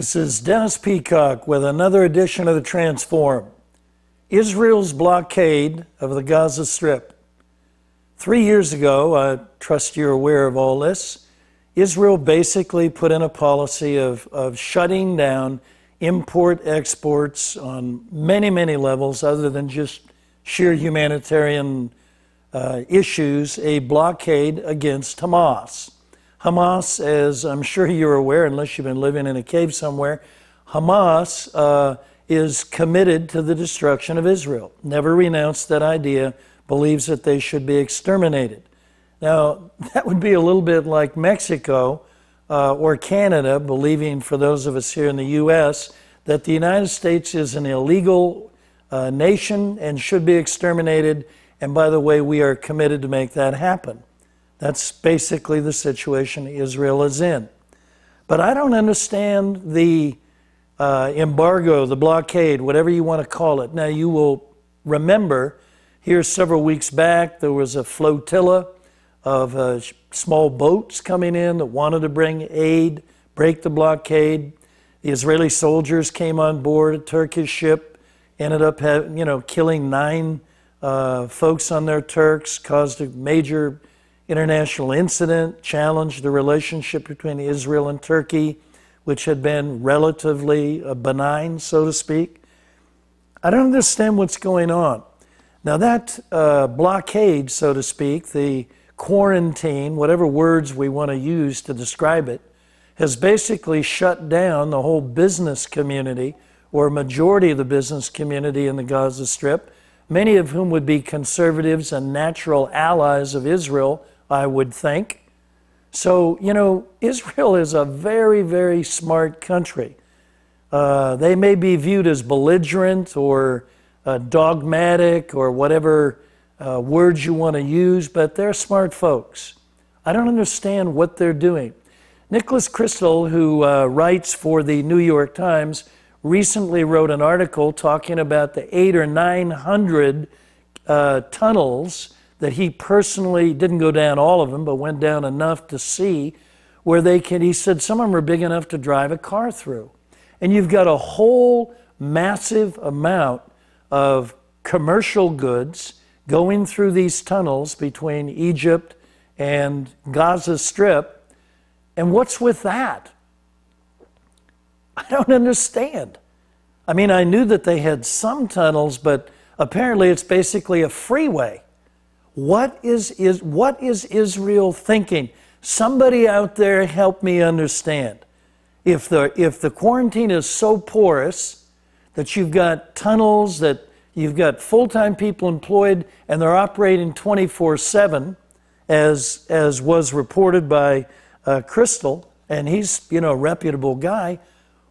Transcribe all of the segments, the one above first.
This is Dennis Peacock with another edition of the Transform. Israel's blockade of the Gaza Strip. 3 years ago, I trust you're aware of all this, Israel basically put in a policy of shutting down import-exports on many levels other than just sheer humanitarian issues, a blockade against Hamas. Hamas, as I'm sure you're aware, unless you've been living in a cave somewhere, Hamas is committed to the destruction of Israel. Never renounced that idea, believes that they should be exterminated. Now, that would be a little bit like Mexico or Canada, believing, for those of us here in the U.S., that the United States is an illegal nation and should be exterminated. And by the way, we are committed to make that happen. That's basically the situation Israel is in. But I don't understand the embargo, the blockade, whatever you want to call it. Now, you will remember here several weeks back, there was a flotilla of small boats coming in that wanted to bring aid, break the blockade. The Israeli soldiers came on board a Turkish ship, ended up killing 9 folks on their Turks, caused a major international incident, challenged the relationship between Israel and Turkey, which had been relatively benign, so to speak. I don't understand what's going on. Now that blockade, so to speak, the quarantine, whatever words we want to use to describe it, has basically shut down the whole business community, or a majority of the business community in the Gaza Strip, many of whom would be conservatives and natural allies of Israel, I would think. So, Israel is a very smart country. They may be viewed as belligerent or dogmatic or whatever words you want to use, but they're smart folks. I don't understand what they're doing. Nicholas Crystal, who writes for the New York Times, recently wrote an article talking about the 800 or 900 tunnels that he personally didn't go down all of them, but went down enough to see where he said some of them are big enough to drive a car through. And you've got a whole massive amount of commercial goods going through these tunnels between Egypt and Gaza Strip. And what's with that? I don't understand. I mean, I knew that they had some tunnels, but apparently it's basically a freeway. What is Israel thinking? Somebody out there help me understand. If the quarantine is so porous that you've got tunnels, that you've got full-time people employed and they're operating 24/7, as was reported by Crystal, and he's a reputable guy,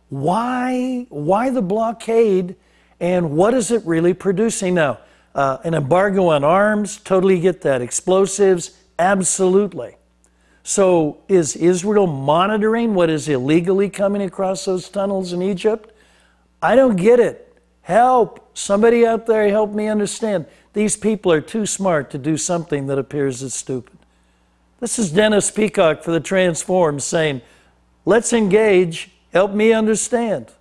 why the blockade, and what is it really producing now? An embargo on arms, totally get that. Explosives, absolutely. So is Israel monitoring what is illegally coming across those tunnels in Egypt? I don't get it. Help. Somebody out there help me understand. These people are too smart to do something that appears as stupid. This is Dennis Peacock for the Transform saying, let's engage. Help me understand.